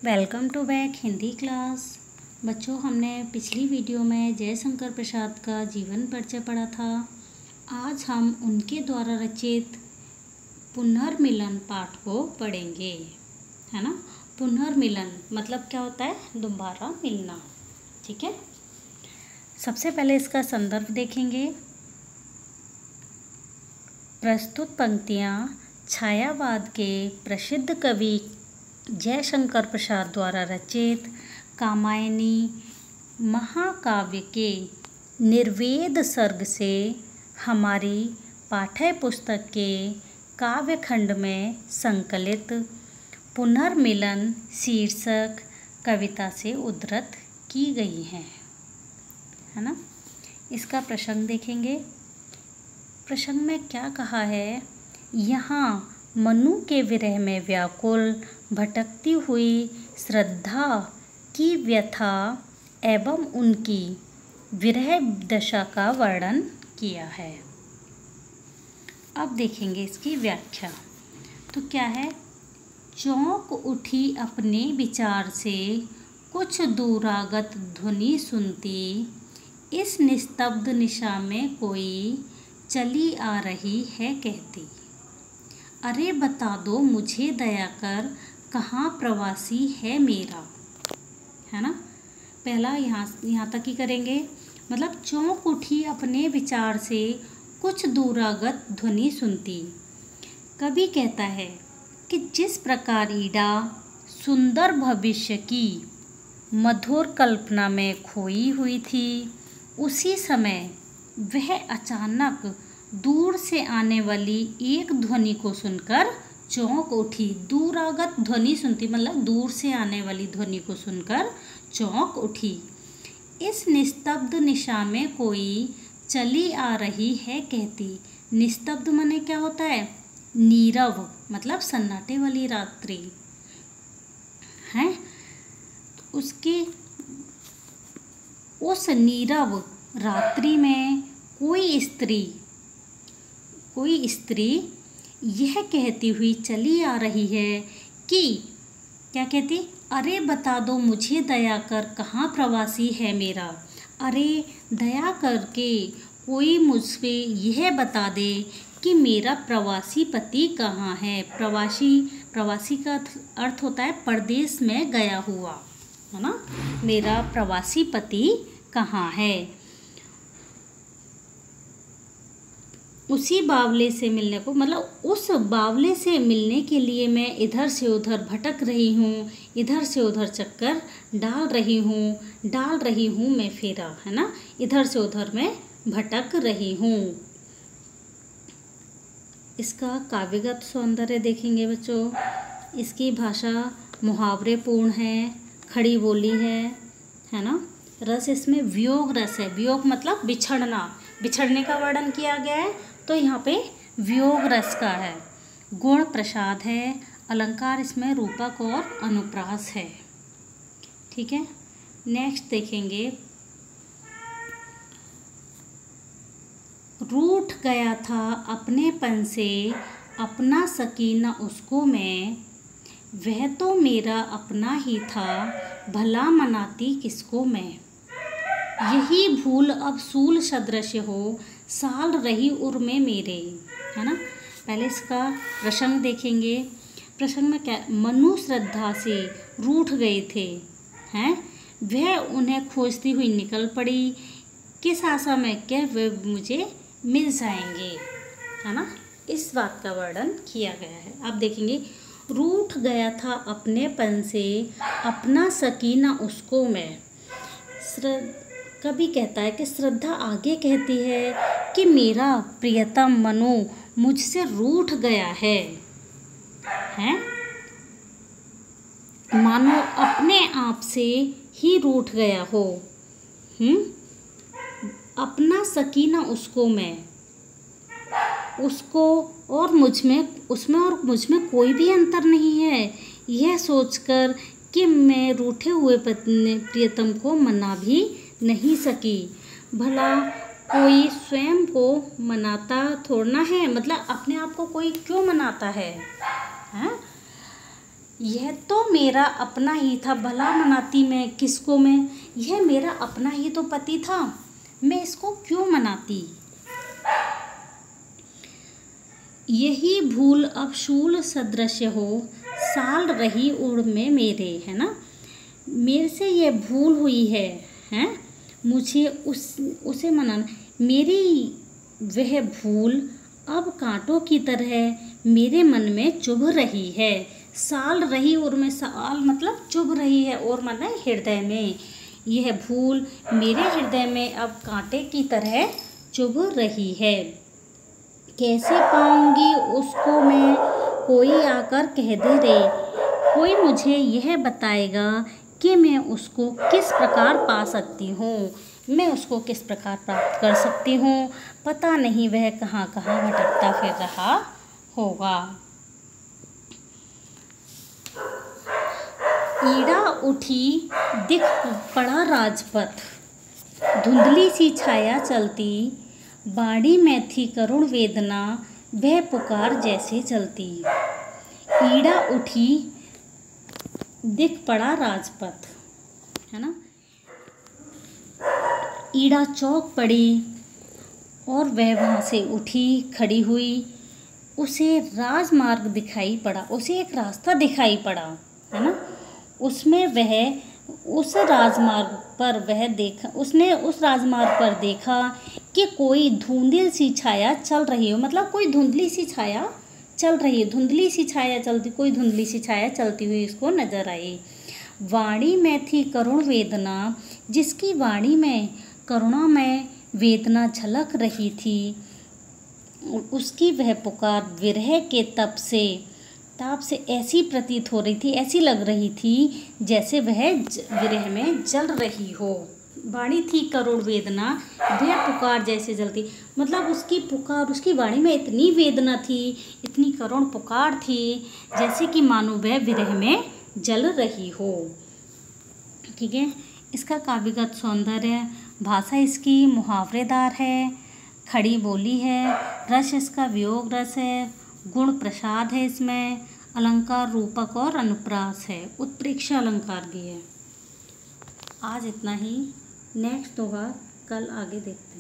Welcome to back Hindi class. बच्चों, हमने पिछली वीडियो में जयशंकर प्रसाद का जीवन परिचय पढ़ा था। आज हम उनके द्वारा रचित पुनर्मिलन पाठ को पढ़ेंगे, है ना। पुनर्मिलन मतलब क्या होता है? दोबारा मिलना। ठीक है, सबसे पहले इसका संदर्भ देखेंगे। प्रस्तुत पंक्तियाँ छायावाद के प्रसिद्ध कवि जयशंकर प्रसाद द्वारा रचित कामायनी महाकाव्य के निर्वेद सर्ग से हमारी पाठ्य पुस्तक के काव्यखंड में संकलित पुनर्मिलन शीर्षक कविता से उद्धृत की गई हैं, है ना। इसका प्रसंग देखेंगे। प्रसंग में क्या कहा है? यहाँ मनु के विरह में व्याकुल भटकती हुई श्रद्धा की व्यथा एवं उनकी विरह दशा का वर्णन किया है। अब देखेंगे इसकी व्याख्या। तो क्या है? चौंक उठी अपने विचार से कुछ दूरागत ध्वनि सुनती, इस निस्तब्ध निशा में कोई चली आ रही है कहती, अरे बता दो मुझे दया कर कहाँ प्रवासी है मेरा, है ना। पहला यहाँ तक ही करेंगे। मतलब चौंक उठी अपने विचार से कुछ दूरागत ध्वनि सुनती। कवि कहता है कि जिस प्रकार ईड़ा सुंदर भविष्य की मधुर कल्पना में खोई हुई थी, उसी समय वह अचानक दूर से आने वाली एक ध्वनि को सुनकर चौंक उठी। दूरागत ध्वनि सुनती मतलब दूर से आने वाली ध्वनि को सुनकर चौंक उठी। इस निस्तब्ध निशा में कोई चली आ रही है कहती। निस्तब्ध माने क्या होता है? नीरव मतलब सन्नाटे वाली रात्रि है। उसके उस नीरव रात्रि में कोई स्त्री यह कहती हुई चली आ रही है कि क्या कहती? अरे बता दो मुझे दया कर कहाँ प्रवासी है मेरा। अरे दया करके कोई मुझसे यह बता दे कि मेरा प्रवासी पति कहाँ है। प्रवासी का अर्थ होता है परदेश में गया हुआ, है ना। मेरा प्रवासी पति कहाँ है। उसी बावले से मिलने को मतलब उस बावले से मिलने के लिए मैं इधर से उधर भटक रही हूँ, इधर से उधर चक्कर डाल रही हूँ मैं फेरा, है ना। इधर से उधर मैं भटक रही हूँ। इसका काव्यगत सौंदर्य देखेंगे बच्चों। इसकी भाषा मुहावरे पूर्ण है, खड़ी बोली है ना। रस इसमें वियोग रस है। वियोग मतलब बिछड़ने का वर्णन किया गया है, तो यहाँ पे वियोग रस का है। गुण प्रसाद है। अलंकार इसमें रूपक और अनुप्रास है। ठीक है, नेक्स्ट देखेंगे। रूठ गया था अपनेपन से अपना सकीना उसको मैं, वह तो मेरा अपना ही था भला मनाती किसको मैं। यही भूल अब सूल सदृश हो साल रही उर में मेरे, है ना। पहले इसका प्रसंग देखेंगे। प्रसंग में क्या? मनु श्रद्धा से रूठ गए थे, हैं। वह उन्हें खोजती हुई निकल पड़ी, किस आशा में क्या वे मुझे मिल जाएंगे, है ना। इस बात का वर्णन किया गया है। अब देखेंगे। रूठ गया था अपनेपन से अपना सकीना उसको मैं। कवि कहता है कि श्रद्धा आगे कहती है कि मेरा प्रियतम मनु मुझसे रूठ गया है, मानो अपने आप से ही रूठ गया हो। अपना सकीना उसको मैं, उसको और उसमें और मुझ में कोई भी अंतर नहीं है। यह सोचकर कि मैं रूठे हुए प्रियतम को मना भी नहीं सकी। भला कोई स्वयं को मनाता थोड़ना है, मतलब अपने आप को कोई क्यों मनाता है, हैं? यह तो मेरा अपना ही था, भला मनाती मैं किसको मैं। यह मेरा अपना ही तो पति था, मैं इसको क्यों मनाती। यही भूल अब शूल सदृश हो, साल रही उड़ में मेरे, है ना। मेरे से यह भूल हुई है, हैं, मुझे उसे मनाना। मेरी वह भूल अब कांटों की तरह मेरे मन में चुभ रही है। साल रही उर में, साल मतलब चुभ रही है, और मन है हृदय में। यह भूल मेरे हृदय में अब कांटे की तरह चुभ रही है। कैसे पाऊंगी उसको मैं, कोई आकर कह दे रे। कोई मुझे यह बताएगा कि मैं उसको किस प्रकार पा सकती हूँ, मैं उसको किस प्रकार प्राप्त कर सकती हूँ। पता नहीं वह कहाँ कहाँ भटकता फिर रहा होगा। ईड़ा उठी दिख पड़ा राजपथ, धुंधली सी छाया चलती। बाड़ी में थी करुण वेदना, वह पुकार जैसे चलती। ईड़ा उठी दिख पड़ा राजपथ, है ना। ईड़ा चौक पड़ी और वह वहाँ से उठी, खड़ी हुई। उसे राजमार्ग दिखाई पड़ा, उसे एक रास्ता दिखाई पड़ा, है ना। उसमें वह उस राजमार्ग पर वह देखा, उसने उस राजमार्ग पर देखा कि कोई धुंधली सी छाया चल रही हो, मतलब कोई धुंधली सी छाया चल रही है, धुंधली सी छाया चलती, कोई धुंधली सी छाया चलती हुई उसको नजर आई। वाणी में थी करुण वेदना, जिसकी वाणी में करुणा में वेदना झलक रही थी। उसकी वह पुकार विरह के ताप से ऐसी प्रतीत हो रही थी, ऐसी लग रही थी जैसे वह विरह में जल रही हो। वाणी थी करुण वेदना, वह पुकार जैसे जलती, मतलब उसकी पुकार, उसकी वाणी में इतनी वेदना थी, इतनी करुण पुकार थी, जैसे कि मानो वह विरह में जल रही हो। ठीक है। इसका काव्यगत सौंदर्य, भाषा इसकी मुहावरेदार है, खड़ी बोली है, रस इसका वियोग रस है, गुण प्रसाद है इसमें, अलंकार रूपक और अनुप्रास है, उत्प्रेक्षा अलंकार भी है। आज इतना ही, नेक्स्ट होगा कल, आगे देखते हैं।